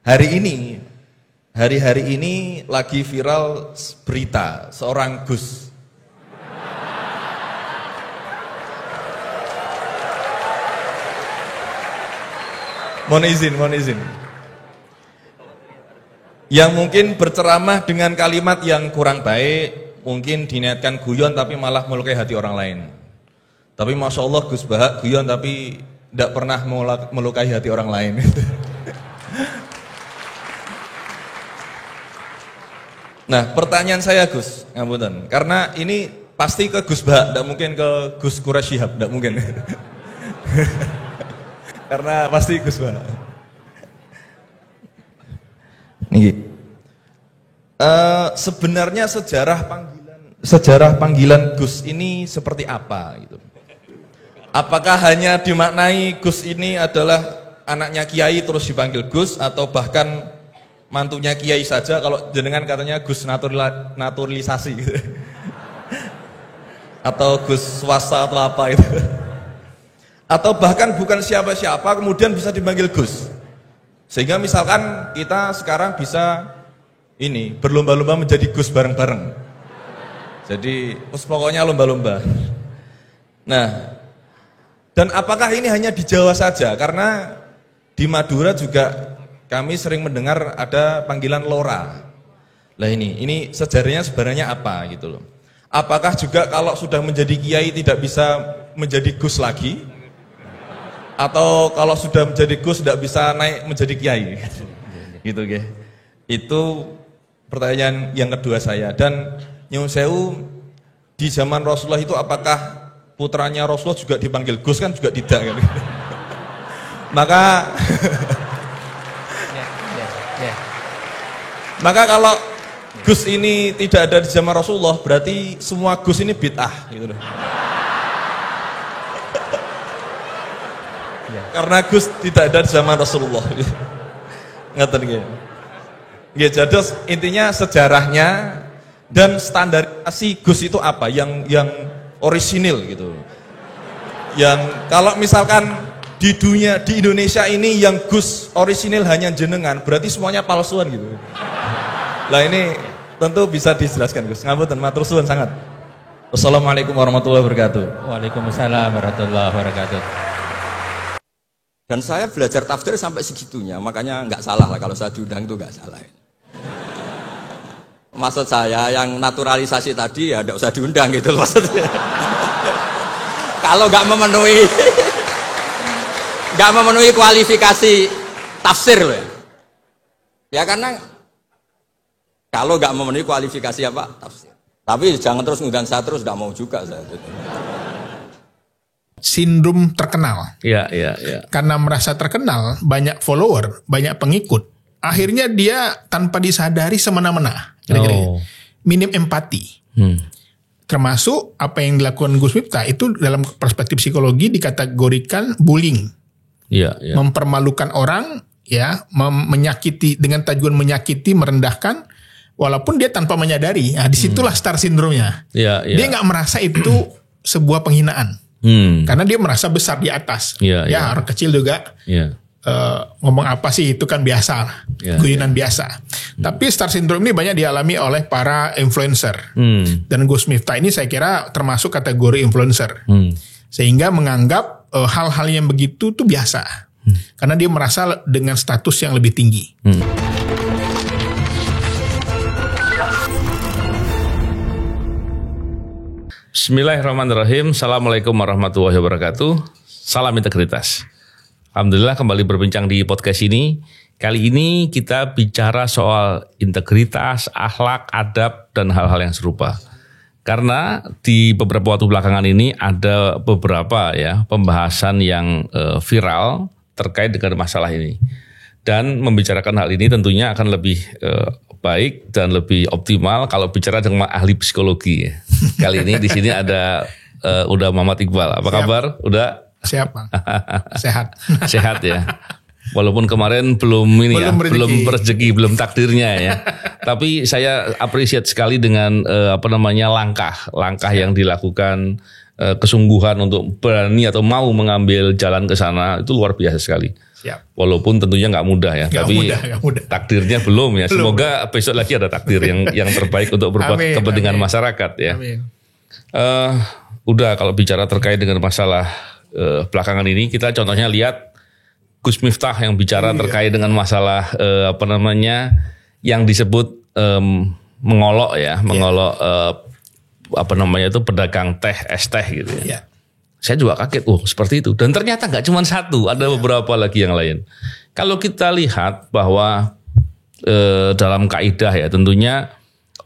hari-hari ini lagi viral berita seorang Gus. Mohon izin. Yang mungkin berceramah dengan kalimat yang kurang baik, mungkin diniatkan guyon tapi malah melukai hati orang lain. Tapi Masya Allah Gus Bahak guyon tapi tidak pernah melukai hati orang lain. Nah, pertanyaan saya Gus, ngapunten, karena ini pasti ke Gus Bahak, tidak mungkin ke Gus Quraisy Shihab, tidak mungkin. Karena pasti Gus Bahak. Sebenarnya sejarah panggilan Gus ini seperti apa gitu? Apakah hanya dimaknai Gus ini adalah anaknya Kiai terus dipanggil Gus, atau bahkan mantunya Kiai saja, kalau jenengan katanya Gus naturalisasi gitu. Atau Gus swasta atau apa itu. Atau bahkan bukan siapa-siapa kemudian bisa dipanggil Gus. Sehingga misalkan kita sekarang bisa ini berlomba-lomba menjadi Gus bareng-bareng. Jadi pokoknya lomba-lomba. Nah, dan apakah ini hanya di Jawa saja? Karena di Madura juga kami sering mendengar ada panggilan Lora. Lah ini sejarahnya sebenarnya apa gitu loh. Apakah juga kalau sudah menjadi kiai tidak bisa menjadi Gus lagi? Atau kalau sudah menjadi Gus tidak bisa naik menjadi kiai? Gitu ya. Itu pertanyaan yang kedua saya. Dan nyuwun sewu, di zaman Rasulullah itu apakah putranya Rasulullah juga dipanggil Gus? Kan juga tidak kan. Maka kalau Gus ini tidak ada di zaman Rasulullah, berarti semua Gus ini bid'ah gitu loh. Karena Gus tidak ada di zaman Rasulullah. Ngeten nggih. Nggih, jadi intinya sejarahnya dan standarisasi Gus itu apa yang orisinil gitu. Yang kalau misalkan di Indonesia ini yang Gus orisinil hanya jenengan, berarti semuanya palsuan gitu. Lah ini tentu bisa dijelaskan Gus. Ngapunten, matur suwun sangat. Wassalamualaikum warahmatullahi wabarakatuh. Waalaikumsalam warahmatullahi wabarakatuh. Dan saya belajar tafsir sampai segitunya, makanya nggak salah lah kalau saya diundang itu nggak salah. Maksud saya yang naturalisasi tadi ya nggak usah diundang gitu loh maksudnya. Kalau nggak memenuhi kualifikasi tafsir loh ya. Ya karena kalau nggak memenuhi kualifikasi apa tafsir. Tapi jangan terus ngundang saya terus, nggak mau juga saya. Sindrom terkenal. Iya. Karena merasa terkenal, banyak follower, banyak pengikut. Akhirnya dia tanpa disadari semena-mena. Minim empati. Termasuk apa yang dilakukan Gus Miftah itu dalam perspektif psikologi dikategorikan bullying. Iya. Mempermalukan orang, ya, menyakiti dengan tujuan menyakiti, merendahkan, walaupun dia tanpa menyadari. Nah, disitulah star syndrome-nya. Iya. Dia nggak merasa itu sebuah penghinaan. Karena dia merasa besar di atas. Orang kecil juga ngomong apa sih itu kan biasa, guyonan biasa. Tapi star syndrome ini banyak dialami oleh para influencer. Dan Gus Miftah ini saya kira termasuk kategori influencer. Sehingga menganggap hal-hal yang begitu tuh biasa. Karena dia merasa dengan status yang lebih tinggi. Bismillahirrahmanirrahim. Assalamualaikum warahmatullahi wabarakatuh. Salam integritas. Alhamdulillah kembali berbincang di podcast ini. Kali ini kita bicara soal integritas, akhlak, adab, dan hal-hal yang serupa. Karena di beberapa waktu belakangan ini ada beberapa pembahasan yang viral terkait dengan masalah ini. Dan membicarakan hal ini tentunya akan lebih baik dan lebih optimal kalau bicara dengan ahli psikologi. Kali ini di sini ada udah Muhammad Iqbal. Apa kabar? Udah? Siap, Bang. Sehat. Sehat ya. Walaupun kemarin belum belum rezeki, belum takdirnya ya. Tapi saya appreciate sekali dengan langkah yang dilakukan, kesungguhan untuk berani atau mau mengambil jalan ke sana itu luar biasa sekali. Siap. Walaupun tentunya nggak mudah ya, gak tapi mudah. Takdirnya belum ya. Semoga besok lagi ada takdir yang terbaik untuk berbuat kepentingan masyarakat ya. Udah kalau bicara terkait dengan masalah belakangan ini, kita contohnya lihat Gus Miftah yang bicara terkait dengan masalah yang disebut mengolok pedagang teh, es teh gitu ya. Saya juga kaget, seperti itu. Dan ternyata nggak cuma satu, ada beberapa lagi yang lain. Kalau kita lihat bahwa dalam kaidah ya, tentunya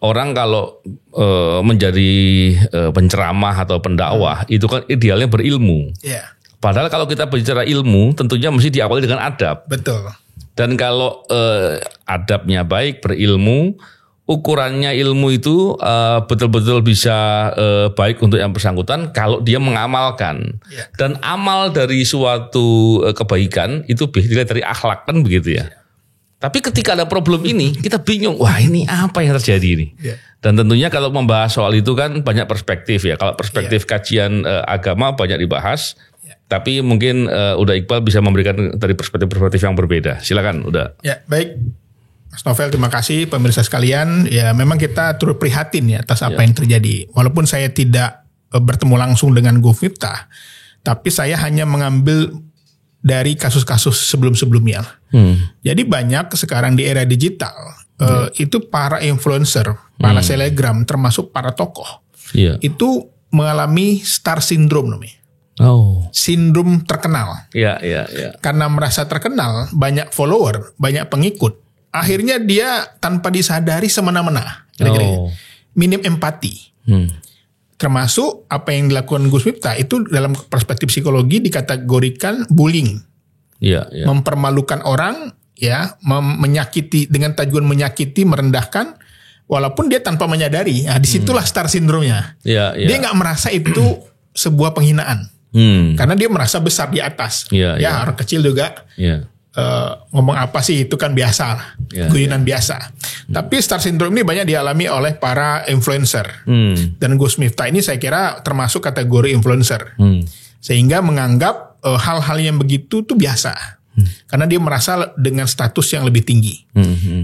orang kalau menjadi penceramah atau pendakwah itu kan idealnya berilmu. Padahal kalau kita bicara ilmu, tentunya mesti diawali dengan adab. Betul. Dan kalau adabnya baik, berilmu, ukurannya ilmu itu betul-betul bisa baik untuk yang bersangkutan kalau dia mengamalkan. Dan amal dari suatu kebaikan itu dilihat dari akhlak, kan begitu ya. Tapi ketika ada problem ini, kita bingung, wah ini apa yang terjadi ini? Dan tentunya kalau membahas soal itu kan banyak perspektif ya. Kalau perspektif kajian agama banyak dibahas, tapi mungkin Uda Iqbal bisa memberikan dari perspektif-perspektif yang berbeda. Silakan Uda. Ya, baik. Mas Novel, terima kasih pemirsa sekalian. Ya, memang kita turut prihatin ya atas apa yang terjadi. Walaupun saya tidak bertemu langsung dengan Gus Miftah, tapi saya hanya mengambil dari kasus-kasus sebelum-sebelumnya. Jadi banyak sekarang di era digital itu para influencer, para selebgram, termasuk para tokoh, itu mengalami star syndrome namanya. Sindrom terkenal. Karena merasa terkenal, banyak follower, banyak pengikut. Akhirnya dia tanpa disadari semena-mena, minim empati. Termasuk apa yang dilakukan Gus Miftah itu dalam perspektif psikologi dikategorikan bullying, mempermalukan orang, menyakiti dengan tujuan menyakiti, merendahkan, walaupun dia tanpa menyadari. Nah, disitulah star syndrome-nya. Dia nggak merasa itu sebuah penghinaan, karena dia merasa besar di atas. Orang kecil juga. Ngomong apa sih itu kan biasa, guyonan biasa. Tapi star syndrome ini banyak dialami oleh para influencer. Dan Gus Miftah ini saya kira termasuk kategori influencer. Sehingga menganggap hal-hal yang begitu tuh biasa. Karena dia merasa dengan status yang lebih tinggi.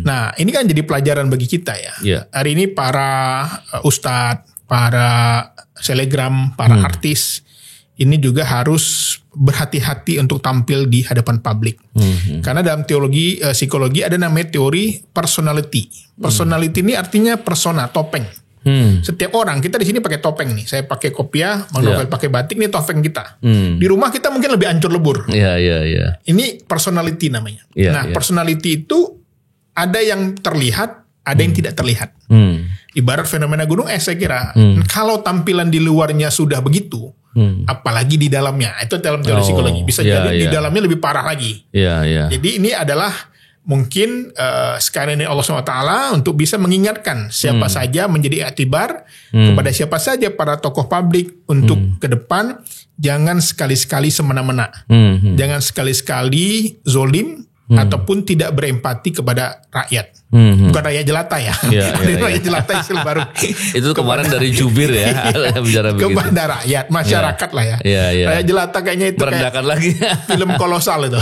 Nah, ini kan jadi pelajaran bagi kita ya. Hari ini para ustadz, para selebgram, para artis ini juga harus berhati-hati untuk tampil di hadapan publik. Karena dalam teologi psikologi ada namanya teori personality. Personality ini artinya persona, topeng. Setiap orang, kita di sini pakai topeng nih. Saya pakai kopiah, Bang Novel pakai batik, nih topeng kita. Di rumah kita mungkin lebih ancur lebur. Ini personality namanya. Personality itu ada yang terlihat, ada yang tidak terlihat. Ibarat fenomena gunung es saya kira. Kalau tampilan di luarnya sudah begitu, apalagi di dalamnya, itu dalam teori psikologi bisa jadi di dalamnya lebih parah lagi. Jadi ini adalah mungkin sekali ini Allah SWT untuk bisa mengingatkan siapa saja, menjadi iktibar kepada siapa saja para tokoh publik untuk ke depan, jangan sekali-sekali semena-mena, jangan sekali-sekali zolim ataupun tidak berempati kepada rakyat. Bukan rakyat jelata ya. Rakyat jelata istilah baru. Itu kemarin dari jubir ya. Bicara begitu. Kepada rakyat, masyarakat lah ya. Rakyat jelata kayaknya itu merendahkan lagi. Film kolosal itu.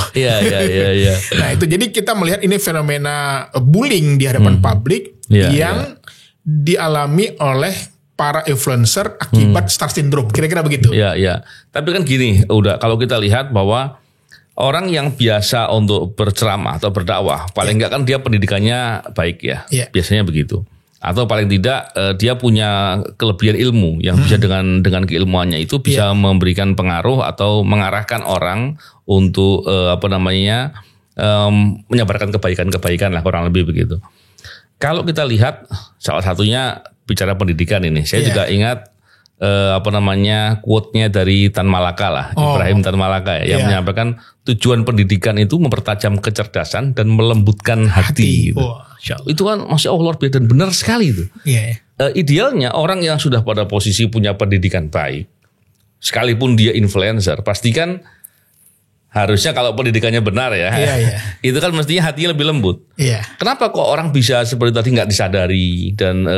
Nah itu jadi kita melihat ini fenomena bullying di hadapan publik yang dialami oleh para influencer akibat star syndrome. Kira-kira begitu. Tapi kan gini, udah kalau kita lihat bahwa orang yang biasa untuk berceramah atau berdakwah, paling enggak kan dia pendidikannya baik ya, biasanya begitu. Atau paling tidak dia punya kelebihan ilmu yang bisa dengan keilmuannya itu bisa memberikan pengaruh atau mengarahkan orang untuk menyebarkan kebaikan-kebaikan lah, kurang lebih begitu. Kalau kita lihat salah satunya bicara pendidikan ini, saya juga ingat quote-nya dari Tan Malaka lah, Ibrahim Tan Malaka ya, yang menyampaikan tujuan pendidikan itu mempertajam kecerdasan dan melembutkan hati. Gitu. Itu kan Masya Allah luar biasa dan benar sekali itu. Idealnya orang yang sudah pada posisi punya pendidikan baik, sekalipun dia influencer, pastikan harusnya kalau pendidikannya benar ya, itu kan mestinya hatinya lebih lembut. Kenapa kok orang bisa seperti tadi nggak disadari dan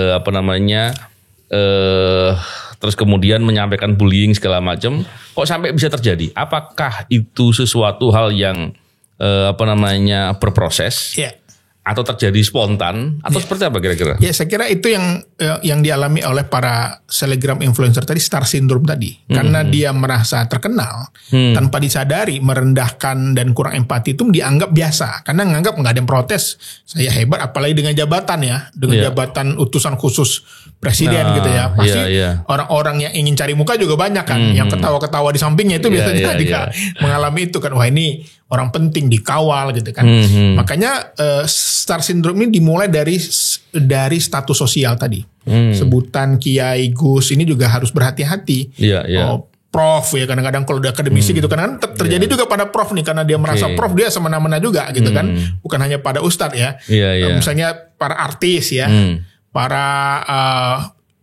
terus kemudian menyampaikan bullying segala macam, kok sampai bisa terjadi? Apakah itu sesuatu hal yang berproses. Ya. Atau terjadi spontan atau seperti apa kira-kira? Ya, saya kira itu yang dialami oleh para selebgram influencer tadi, star syndrome tadi. Karena dia merasa terkenal tanpa disadari, merendahkan dan kurang empati itu dianggap biasa. Karena nganggap nggak ada yang protes, saya hebat, apalagi dengan jabatan ya, dengan jabatan utusan khusus presiden gitu ya. Pasti orang-orang yang ingin cari muka juga banyak kan, yang ketawa-ketawa di sampingnya itu biasanya juga mengalami itu kan. Wah, ini orang penting dikawal gitu kan. Makanya star syndrome ini dimulai dari status sosial tadi. Sebutan Kiai, Gus ini juga harus berhati-hati. Prof ya, kadang-kadang kalau udah akademisi gitu kan terjadi juga pada prof nih, karena dia merasa prof, dia semena-mena juga gitu kan. Bukan hanya pada ustadz ya. Misalnya para artis ya, para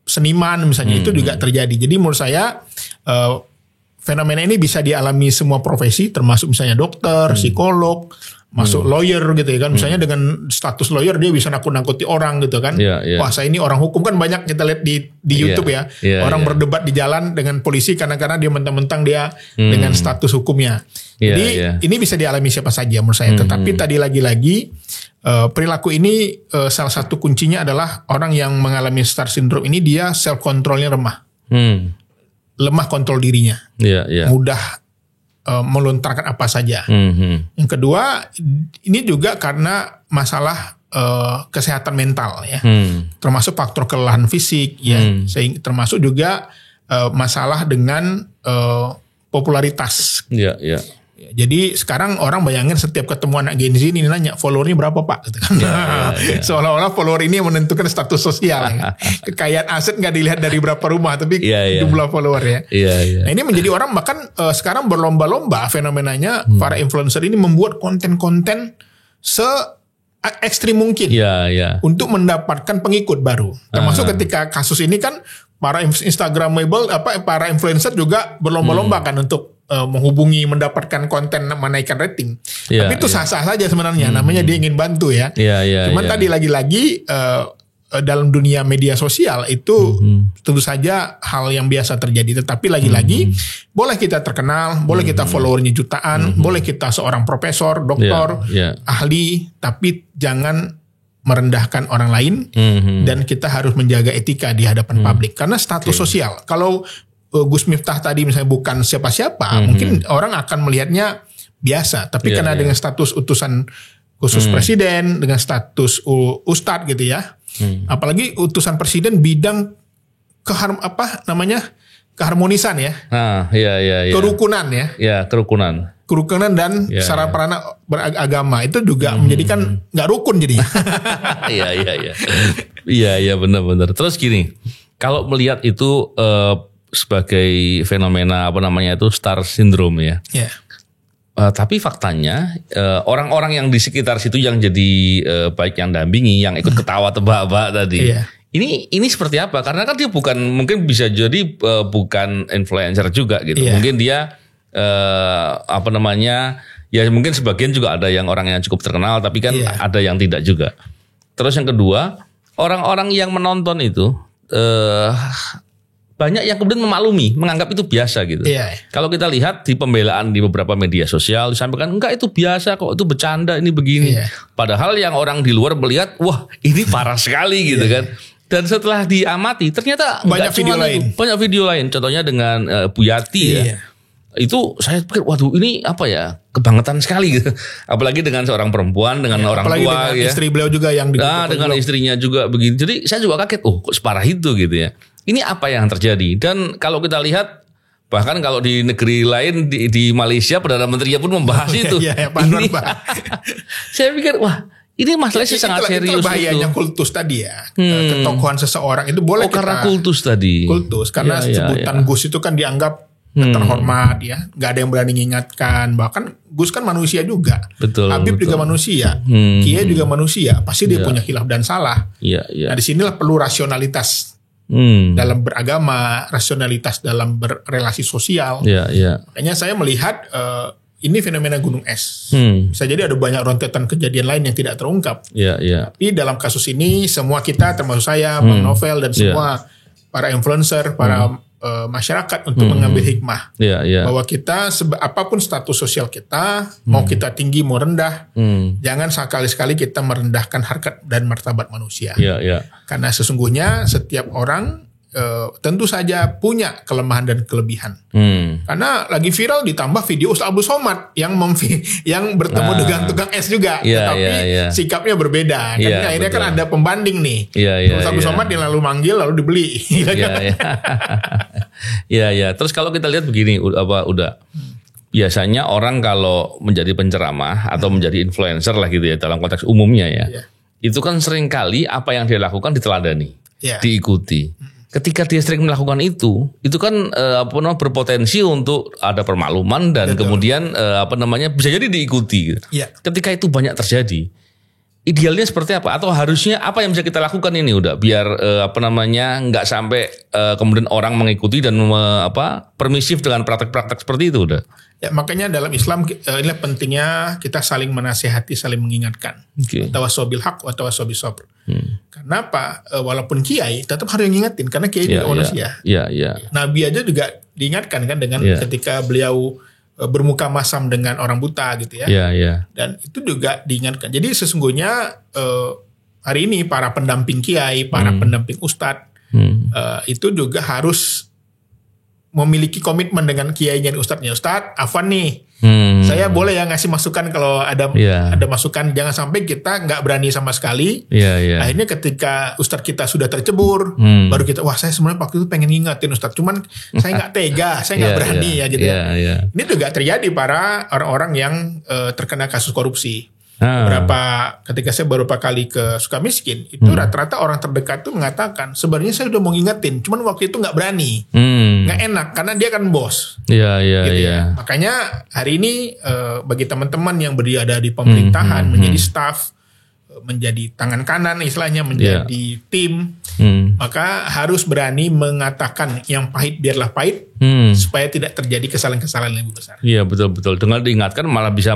seniman misalnya itu juga terjadi. Jadi menurut saya fenomena ini bisa dialami semua profesi, termasuk misalnya dokter, psikolog, masuk lawyer gitu ya kan. Misalnya dengan status lawyer dia bisa nakut-nakuti orang gitu kan. Wah, saya ini orang hukum kan, banyak kita lihat di YouTube ya. Orang berdebat di jalan dengan polisi karena dia mentang-mentang dia dengan status hukumnya. Jadi ini bisa dialami siapa saja menurut saya. Tetapi tadi lagi-lagi perilaku ini salah satu kuncinya adalah orang yang mengalami star syndrome ini dia self controlnya lemah kontrol dirinya, mudah melontarkan apa saja. Yang kedua, ini juga karena masalah kesehatan mental ya, termasuk faktor kelelahan fisik ya, termasuk juga masalah dengan popularitas. Jadi sekarang orang bayangin setiap ketemu anak Gen Z ini nanya followernya berapa Pak? Gitu kan. Seolah-olah follower ini yang menentukan status sosial. Kekayaan aset nggak dilihat dari berapa rumah, tapi jumlah follower ya. Nah, ini menjadi orang bahkan sekarang berlomba-lomba fenomenanya para influencer ini membuat konten-konten ekstrim mungkin untuk mendapatkan pengikut baru. Termasuk ketika kasus ini kan para Instagramable para influencer juga berlomba-lomba kan untuk menghubungi, mendapatkan konten, menaikkan rating. Tapi itu sah-sah saja sebenarnya. Namanya dia ingin bantu ya. Cuman tadi lagi-lagi dalam dunia media sosial itu tentu saja hal yang biasa terjadi. Tetapi lagi-lagi boleh kita terkenal, boleh kita followernya jutaan, boleh kita seorang profesor, doktor, ahli, tapi jangan merendahkan orang lain, dan kita harus menjaga etika di hadapan publik. Karena status sosial. Kalau Gus Miftah tadi misalnya bukan siapa-siapa, mungkin orang akan melihatnya biasa. Tapi karena dengan status utusan khusus presiden, dengan status ustadz gitu ya, apalagi utusan presiden bidang keharmonisan ya, kerukunan ya, kerukunan dan sarana beragama itu juga menjadikan nggak rukun jadi. Iya benar-benar. Terus gini, kalau melihat itu sebagai fenomena star syndrome ya. Tapi faktanya orang-orang yang di sekitar situ yang jadi baik yang dampingi, yang ikut ketawa tebak-tebak tadi. Ini seperti apa? Karena kan dia mungkin bisa jadi bukan influencer juga gitu. Mungkin dia ya mungkin sebagian juga ada yang orang yang cukup terkenal, tapi kan ada yang tidak juga. Terus yang kedua, orang-orang yang menonton itu banyak yang kemudian memaklumi, menganggap itu biasa gitu. Kalau kita lihat di pembelaan di beberapa media sosial disampaikan enggak itu biasa kok, itu bercanda, ini begini. Padahal yang orang di luar melihat, wah ini parah sekali gitu kan. Dan setelah diamati ternyata banyak video lain. Contohnya dengan Bu Yati ya. Itu saya pikir waduh ini kebangetan sekali gitu. Apalagi dengan seorang perempuan, dengan orang apalagi tua dengan istri beliau juga yang dengan istrinya juga begini. Jadi saya juga kaget, kok separah itu gitu ya. Ini apa yang terjadi? Dan kalau kita lihat, bahkan kalau di negeri lain di Malaysia Perdana Menterinya pun membahas itu. Saya pikir wah ini masalahnya sangat serius. Itu bahayanya kultus tadi ya. Ketokohan seseorang itu boleh karena kultus tadi. Kultus karena sebutan Gus itu kan dianggap terhormat ya. Gak ada yang berani mengingatkan. Bahkan Gus kan manusia juga. Habib juga manusia. Kiai juga manusia. Pasti dia punya khilaf dan salah. Nah disinilah perlu rasionalitas. Dalam beragama, rasionalitas dalam berrelasi sosial. Makanya saya melihat ini fenomena gunung es. Bisa jadi ada banyak rentetan kejadian lain yang tidak terungkap. Tapi dalam kasus ini semua kita termasuk saya, Bang Novel dan semua para influencer, para masyarakat untuk mengambil hikmah bahwa kita apapun status sosial kita, mau kita tinggi mau rendah, jangan sekali-sekali kita merendahkan harkat dan martabat manusia. Karena sesungguhnya setiap orang tentu saja punya kelemahan dan kelebihan. Karena lagi viral ditambah video Ustaz Abdul Somad yang bertemu dengan tukang es juga, tetapi sikapnya berbeda. Dan akhirnya kan ada pembanding nih. Ustaz Abdul Somad yang lalu manggil lalu dibeli. Terus kalau kita lihat begini, udah biasanya orang kalau menjadi penceramah atau menjadi influencer lah gitu ya dalam konteks umumnya itu kan sering kali apa yang dia lakukan diteladani, diikuti. Ketika dia sering melakukan itu kan berpotensi untuk ada permakluman dan kemudian bisa jadi diikuti. Ketika itu banyak terjadi, idealnya seperti apa? Atau harusnya apa yang bisa kita lakukan ini udah biar nggak sampai kemudian orang mengikuti dan permisif dengan praktek-praktek seperti itu udah. Ya, makanya dalam Islam inilah pentingnya kita saling menasihati, saling mengingatkan. Tawassobil haq wa tawassobil sabr. Karena apa? Walaupun kiai tetap harus ngingetin karena kiai juga manusia. Nabi aja juga diingatkan kan dengan ketika beliau bermuka masam dengan orang buta gitu ya. Dan itu juga diingatkan. Jadi sesungguhnya hari ini para pendamping kiai, para pendamping ustadz itu juga harus memiliki komitmen dengan kiainya dan ustadznya. Ustadz, afwan nih, saya boleh ya ngasih masukan kalau ada masukan. Jangan sampai kita nggak berani sama sekali. Akhirnya ketika ustadz kita sudah tercebur, baru kita, wah saya sebenarnya waktu itu pengen ngingetin ustadz, cuman saya nggak tega, saya nggak berani gitu. Ini juga terjadi para orang-orang yang terkena kasus korupsi. Ketika saya beberapa kali ke Sukamiskin, itu rata-rata orang terdekat tuh mengatakan sebenarnya saya udah mau ngingetin, cuman waktu itu nggak berani, nggak enak karena dia kan bos. Ya. Makanya hari ini bagi teman-teman yang berada di pemerintahan, menjadi staf, menjadi tangan kanan istilahnya, menjadi tim, maka harus berani mengatakan yang pahit biarlah pahit, supaya tidak terjadi kesalahan-kesalahan yang lebih besar. Iya, betul. Dengan diingatkan malah bisa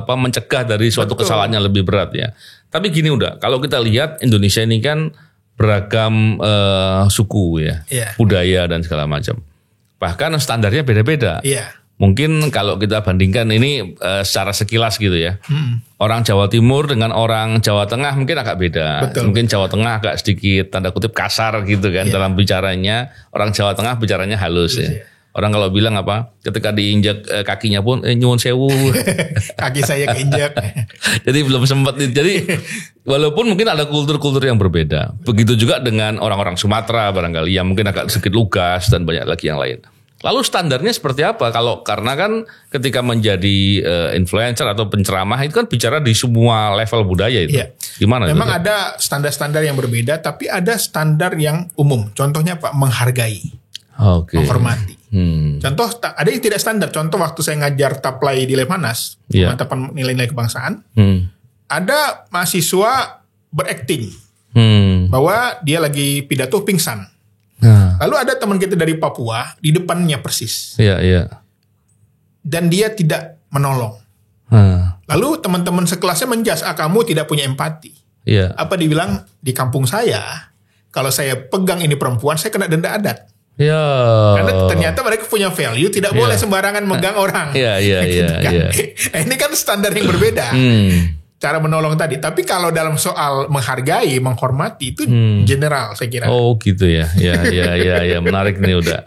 mencegah dari suatu kesalahan yang lebih berat ya. Tapi gini udah, kalau kita lihat Indonesia ini kan beragam suku ya, budaya dan segala macam. Bahkan standarnya beda-beda. Mungkin kalau kita bandingkan ini secara sekilas gitu ya. Orang Jawa Timur dengan orang Jawa Tengah mungkin agak beda. Mungkin Jawa Tengah agak sedikit tanda kutip kasar gitu kan dalam bicaranya. Orang Jawa Tengah bicaranya halus ya. Orang kalau bilang ketika diinjak kakinya pun nyuwun sewu. Kaki saya keinjak. Jadi belum sempat. Jadi walaupun mungkin ada kultur-kultur yang berbeda. Begitu juga dengan orang-orang Sumatera barangkali yang mungkin agak sedikit lugas dan banyak lagi yang lain. Lalu standarnya seperti apa? Karena kan ketika menjadi influencer atau penceramah itu kan bicara di semua level budaya itu. Gimana? Memang ada standar-standar yang berbeda, tapi ada standar yang umum. Contohnya menghargai, menghormati. Contoh ada yang tidak standar. Contoh waktu saya ngajar taplai di Lemhanas, pemantapan nilai-nilai kebangsaan, ada mahasiswa berakting bahwa dia lagi pidato pingsan. Lalu ada teman kita dari Papua di depannya persis. Dan dia tidak menolong. Lalu teman-teman sekelasnya menjas, kamu tidak punya empati. Apa dibilang? Di kampung saya, kalau saya pegang ini perempuan, saya kena denda adat. Karena ternyata mereka punya value, tidak boleh sembarangan megang orang. Ini kan standar yang berbeda. Cara menolong tadi, tapi kalau dalam soal menghargai, menghormati itu general saya kira. Oh gitu ya, ya menarik nih udah.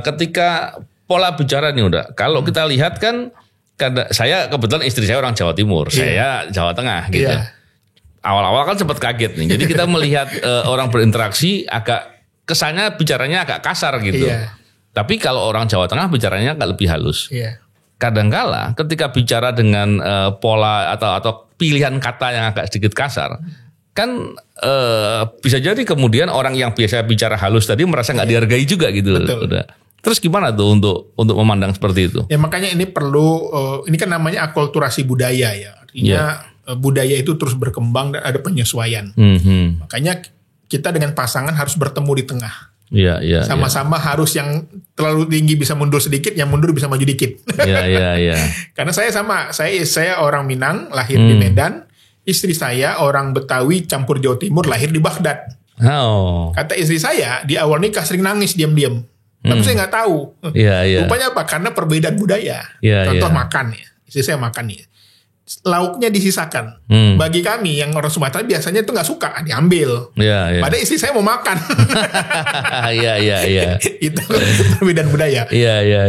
Ketika pola bicara nih udah, kalau kita lihat kan, saya kebetulan istri saya orang Jawa Timur, saya Jawa Tengah gitu. Awal-awal kan sempat kaget nih, jadi kita melihat orang berinteraksi agak kesannya bicaranya agak kasar gitu. Tapi kalau orang Jawa Tengah bicaranya agak lebih halus. Kadangkala ketika bicara dengan pola atau pilihan kata yang agak sedikit kasar, kan bisa jadi kemudian orang yang biasa bicara halus tadi merasa nggak dihargai juga gitu. Udah. Terus gimana tuh untuk memandang seperti itu? Ya makanya ini perlu, ini kan namanya akulturasi budaya ya. Artinya budaya itu terus berkembang dan ada penyesuaian. Makanya kita dengan pasangan harus bertemu di tengah. Sama-sama harus yang terlalu tinggi bisa mundur sedikit, yang mundur bisa maju dikit. Karena saya orang Minang, lahir di Medan. Istri saya orang Betawi campur Jawa Timur, lahir di Baghdad. Kata istri saya di awal nikah sering nangis diam-diam. Tapi saya nggak tahu. Rupanya apa? Karena perbedaan budaya. Contoh makan ya. Istri saya makan ya. Lauknya disisakan. Bagi kami yang orang Sumatera biasanya itu nggak suka, diambil. Padahal istri saya mau makan. Itu perbedaan budaya.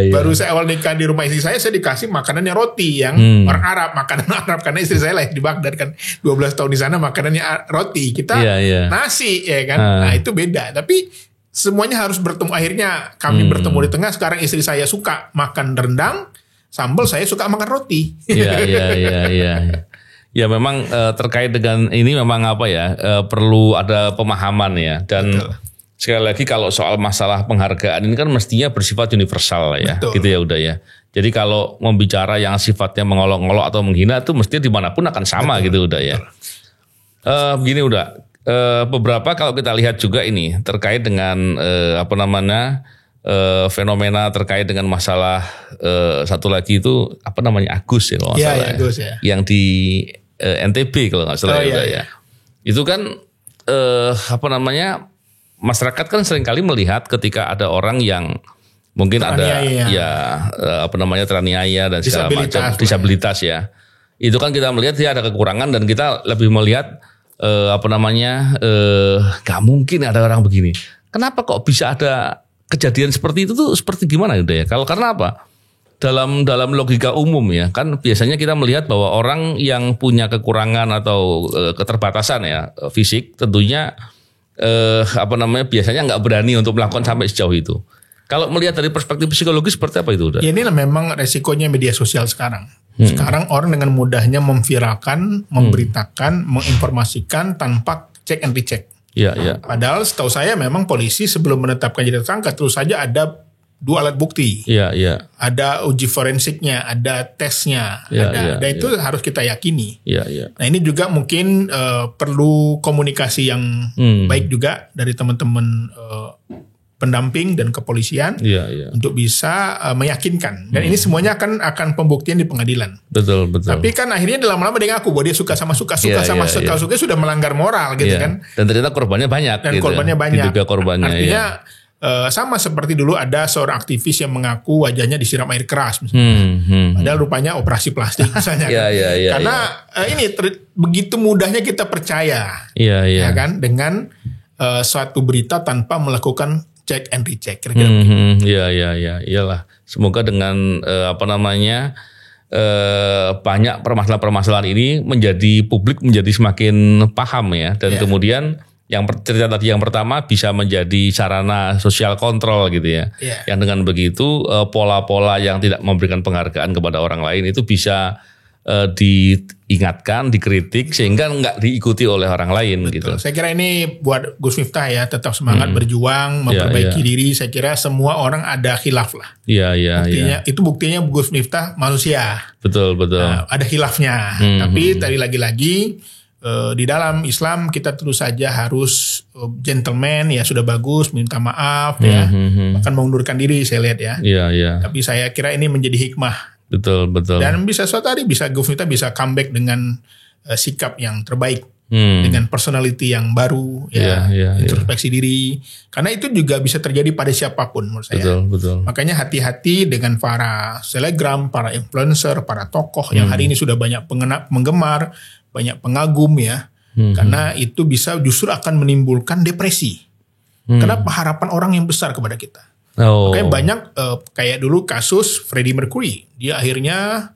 Baru saya awal nikah di rumah istri saya dikasih makanannya roti yang orang Arab, makanan Arab, karena istri saya lahir di Baghdad kan 12 tahun di sana makanannya roti. Kita nasi ya kan. Nah itu beda. Tapi semuanya harus bertemu. Akhirnya kami bertemu di tengah. Sekarang istri saya suka makan rendang, sambal, saya suka makan roti. Ya memang terkait dengan ini memang perlu ada pemahaman ya. Dan sekali lagi kalau soal masalah penghargaan ini kan mestinya bersifat universal ya. Gitu ya udah ya. Jadi kalau membicara yang sifatnya mengolok-olok atau menghina itu mestinya dimanapun akan sama gitu udah ya. Begini udah. Beberapa kalau kita lihat juga ini terkait dengan fenomena terkait dengan masalah satu lagi itu Agus ya kalau nggak salah Agus, ya. Yang di NTB kalau nggak salah ya. Itu kan masyarakat kan seringkali melihat ketika ada orang yang mungkin teraniaya dan segala macam disabilitas ya. Itu kan kita melihat dia ada kekurangan dan kita lebih melihat gak mungkin ada orang begini. Kenapa kok bisa ada kejadian seperti itu tuh seperti gimana gitu ya? Karena apa? Dalam logika umum ya, kan biasanya kita melihat bahwa orang yang punya kekurangan atau keterbatasan ya fisik tentunya biasanya nggak berani untuk melakukan sampai sejauh itu. Kalau melihat dari perspektif psikologis seperti apa itu? Ya inilah memang resikonya media sosial sekarang. Sekarang orang dengan mudahnya memviralkan, memberitakan, menginformasikan tanpa cek and recheck. Padahal setahu saya memang polisi sebelum menetapkan jadi tersangka terus saja ada 2 alat bukti. Ada uji forensiknya, ada tesnya, ada itu harus kita yakini. Nah ini juga mungkin perlu komunikasi yang baik juga dari teman-teman pendamping dan kepolisian untuk bisa meyakinkan. Dan ini semuanya akan pembuktian di pengadilan. Betul. Tapi kan akhirnya lama-lama dia ngaku bahwa dia suka sudah melanggar moral gitu kan. Dan ternyata korbannya banyak. Dan korbannya banyak. Diduga korbannya. Artinya sama seperti dulu ada seorang aktivis yang mengaku wajahnya disiram air keras misalnya. Padahal rupanya operasi plastik misalnya. Karena ini begitu mudahnya kita percaya ya kan dengan suatu berita tanpa melakukan check and recheck kira-kira begitu. Iyalah. Semoga dengan banyak permasalahan-permasalahan ini publik menjadi semakin paham ya dan kemudian yang cerita tadi yang pertama bisa menjadi sarana sosial kontrol gitu ya. Yang dengan begitu pola-pola yang tidak memberikan penghargaan kepada orang lain itu bisa diingatkan, dikritik sehingga nggak diikuti oleh orang lain. Gitu. Saya kira ini buat Gus Miftah ya tetap semangat berjuang, memperbaiki diri. Saya kira semua orang ada khilaf lah. Itu buktinya Gus Miftah manusia. Betul. Nah, ada khilafnya. Tapi tadi lagi-lagi di dalam Islam kita terus saja harus gentleman ya sudah bagus minta maaf ya bahkan mengundurkan diri saya lihat ya. Tapi saya kira ini menjadi hikmah. Betul. Dan bisa suatu hari Gus Miftah bisa comeback dengan sikap yang terbaik dengan personality yang baru ya introspeksi diri karena itu juga bisa terjadi pada siapapun menurut saya. Betul. Makanya hati-hati dengan para selebgram, para influencer, para tokoh yang hari ini sudah banyak penggemar, banyak pengagum ya. Karena itu bisa justru akan menimbulkan depresi. Kenapa harapan orang yang besar kepada kita. Makanya banyak kayak dulu kasus Freddie Mercury, dia akhirnya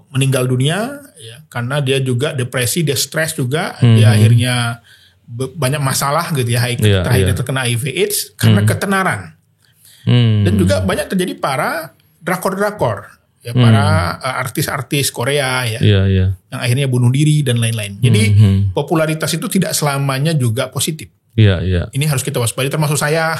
meninggal dunia ya karena dia juga depresi, dia stres juga, dia akhirnya banyak masalah gitu ya, akhirnya terkena HIV/AIDS karena ketenaran. Dan juga banyak terjadi para drakor ya, para artis-artis Korea ya, yang akhirnya bunuh diri dan lain-lain. Jadi popularitas itu tidak selamanya juga positif. Ini harus kita waspadai termasuk saya.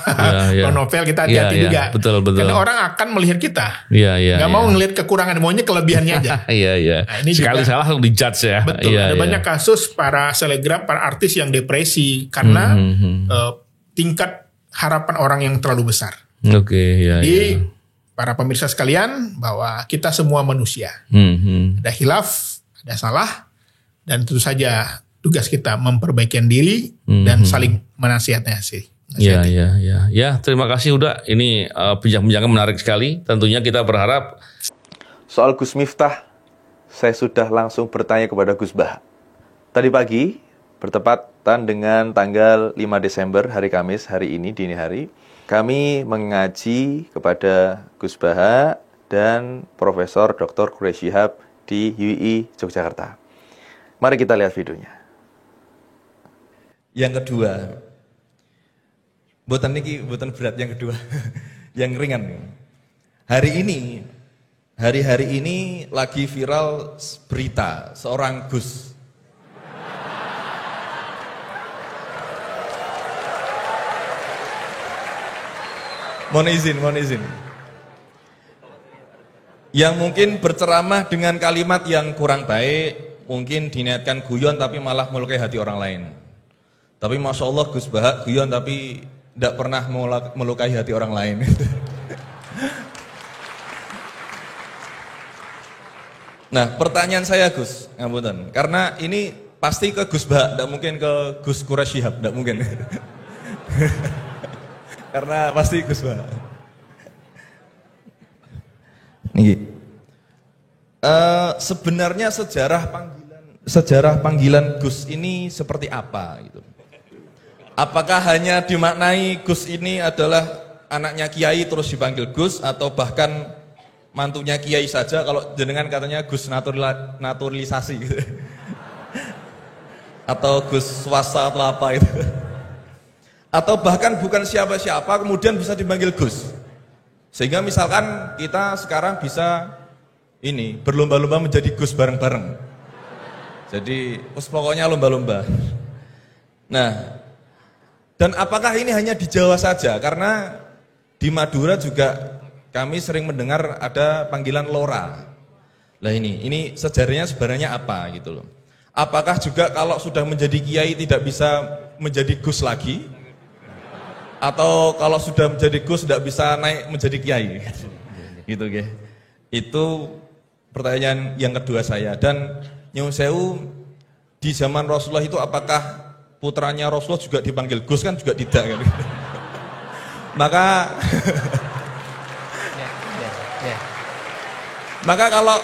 Novel kita hati-hati juga. Betul. Karena orang akan melihat kita. Gak mau ngelihat kekurangan, maunya kelebihannya aja. Nah, ini sekali juga, salah langsung dijudge ya. Betul. Ada banyak kasus para selebgram, para artis yang depresi karena tingkat harapan orang yang terlalu besar. Jadi para pemirsa sekalian bahwa kita semua manusia. Ada hilaf, ada salah, dan tentu saja tugas kita memperbaiki diri dan saling menasihati. Iya, iya, iya. Ya, terima kasih udah. Ini bincang-bincangnya menarik sekali. Tentunya kita berharap. Soal Gus Miftah, saya sudah langsung bertanya kepada Gus Bah. Tadi pagi, bertepatan dengan tanggal 5 Desember, hari Kamis, hari ini, dini hari, kami mengaji kepada Gus Bah dan Profesor Dr. Quraish Shihab di UI Yogyakarta. Mari kita lihat videonya. Yang kedua, buatan berat yang kedua, yang ringan. Hari-hari ini lagi viral berita seorang Gus. Mohon izin. Yang mungkin berceramah dengan kalimat yang kurang baik, mungkin diniatkan guyon tapi malah melukai hati orang lain. Tapi Masya Allah Gus Bah guyon tapi tidak pernah melukai hati orang lain. Nah, pertanyaan saya Gus, ngapunten, karena ini pasti ke Gus Bah, tidak mungkin ke Gus Quraish Shihab, tidak mungkin. Karena pasti Gus Bah. Sebenarnya sejarah panggilan Gus ini seperti apa gitu? Apakah hanya dimaknai Gus ini adalah anaknya Kiai terus dipanggil Gus, atau bahkan mantunya Kiai saja, kalau jenengan katanya Gus naturalisasi gitu. Atau Gus swasta atau apa itu. Atau bahkan bukan siapa-siapa kemudian bisa dipanggil Gus. Sehingga misalkan kita sekarang bisa berlomba-lomba menjadi Gus bareng-bareng. Jadi pokoknya lomba-lomba. Nah, dan apakah ini hanya di Jawa saja? Karena di Madura juga kami sering mendengar ada panggilan Lora. Lah ini sejarahnya sebenarnya apa gitu loh. Apakah juga kalau sudah menjadi kiai tidak bisa menjadi Gus lagi? Atau kalau sudah menjadi Gus tidak bisa naik menjadi kiai? Gitu ya. Itu pertanyaan yang kedua saya. Dan nyuwun sewu, di zaman Rasulullah itu apakah putranya Rasulullah juga dipanggil Gus? Kan juga tidak kan. Maka kalau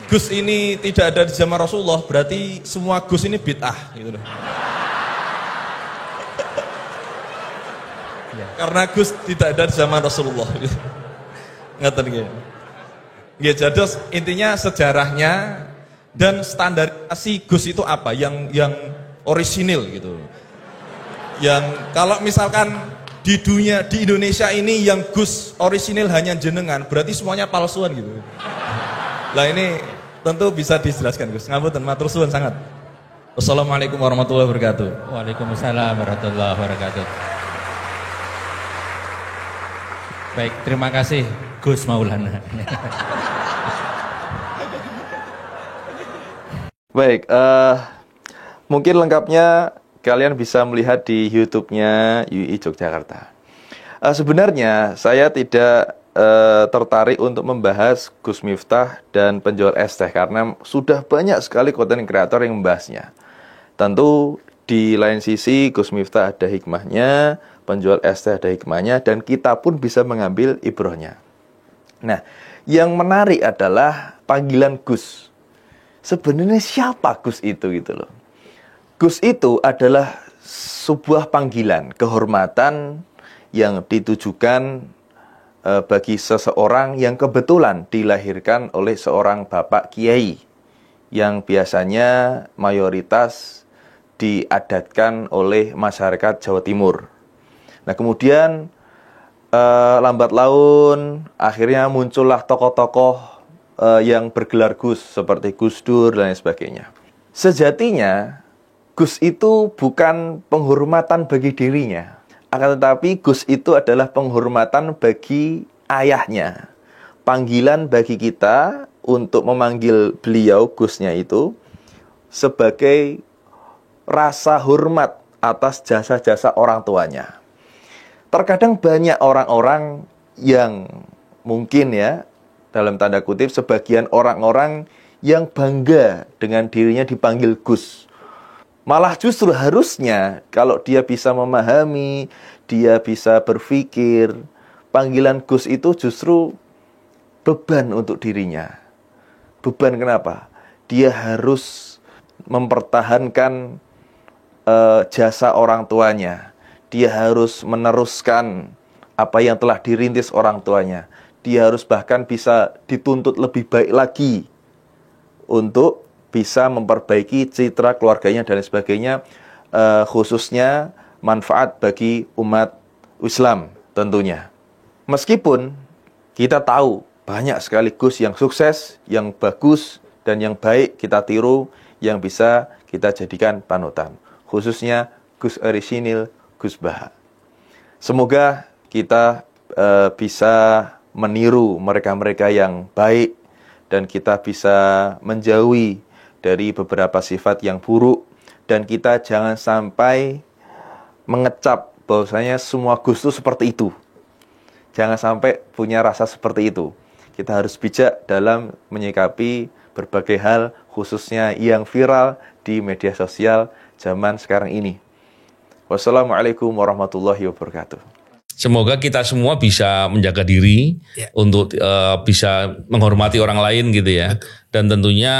Gus ini tidak ada di zaman Rasulullah, berarti semua Gus ini bid'ah gitu loh. Karena Gus tidak ada di zaman Rasulullah. Ngeten nggih. Nggih, jadi intinya sejarahnya dan standarisasi Gus itu apa yang orisinil gitu. Yang kalau misalkan di Indonesia ini yang Gus orisinil hanya jenengan, berarti semuanya palsuan gitu. Lah ini tentu bisa dijelaskan Gus. Ngapunten, matur suwun sangat. Wassalamualaikum warahmatullahi wabarakatuh. Waalaikumsalam warahmatullahi wabarakatuh. Baik, terima kasih Gus Maulana. Baik, mungkin lengkapnya kalian bisa melihat di YouTube-nya UI Yogyakarta. Sebenarnya saya tidak tertarik untuk membahas Gus Miftah dan penjual es teh karena sudah banyak sekali konten kreator yang membahasnya. Tentu di lain sisi Gus Miftah ada hikmahnya, penjual es teh ada hikmahnya, dan kita pun bisa mengambil ibrohnya. Nah, yang menarik adalah panggilan Gus. Sebenarnya siapa Gus itu gitu loh. Gus itu adalah sebuah panggilan kehormatan yang ditujukan bagi seseorang yang kebetulan dilahirkan oleh seorang bapak kiai yang biasanya mayoritas diadatkan oleh masyarakat Jawa Timur. Nah, kemudian lambat laun akhirnya muncullah tokoh-tokoh yang bergelar Gus seperti Gus Dur dan lain sebagainya. Sejatinya Gus itu bukan penghormatan bagi dirinya. Akan tetapi Gus itu adalah penghormatan bagi ayahnya. Panggilan bagi kita untuk memanggil beliau, Gusnya itu, sebagai rasa hormat atas jasa-jasa orang tuanya. Terkadang banyak orang-orang yang mungkin ya, dalam tanda kutip, sebagian orang-orang yang bangga dengan dirinya dipanggil Gus. Malah justru harusnya kalau dia bisa memahami, dia bisa berpikir, panggilan Gus itu justru beban untuk dirinya. Beban kenapa? Dia harus mempertahankan jasa orang tuanya. Dia harus meneruskan apa yang telah dirintis orang tuanya. Dia harus bahkan bisa dituntut lebih baik lagi untuk bisa memperbaiki citra keluarganya dan sebagainya, khususnya manfaat bagi umat Islam tentunya. Meskipun kita tahu banyak sekali Gus yang sukses, yang bagus, dan yang baik kita tiru, yang bisa kita jadikan panutan. Khususnya Gus Orisinil, Gus Baha. Semoga kita bisa meniru mereka-mereka yang baik, dan kita bisa menjauhi dari beberapa sifat yang buruk, dan kita jangan sampai mengecap bahwasanya semua Gus itu seperti itu. Jangan sampai punya rasa seperti itu. Kita harus bijak dalam menyikapi berbagai hal, khususnya yang viral di media sosial zaman sekarang ini. Wassalamualaikum warahmatullahi wabarakatuh. Semoga kita semua bisa menjaga diri untuk bisa menghormati orang lain gitu ya. Betul. Dan tentunya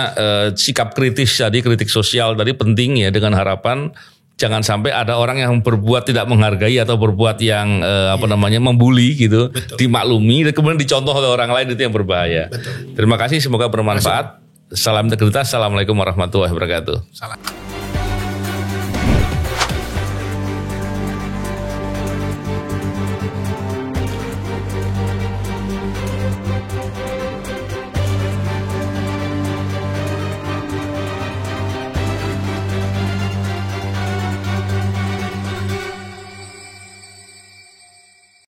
sikap kritis tadi, kritik sosial tadi penting ya, dengan harapan jangan sampai ada orang yang berbuat tidak menghargai atau berbuat yang membuli gitu. Betul. Dimaklumi dan kemudian dicontoh oleh orang lain, itu yang berbahaya. Betul. Terima kasih, semoga bermanfaat. Salam integritas. Assalamualaikum warahmatullahi wabarakatuh. Salam.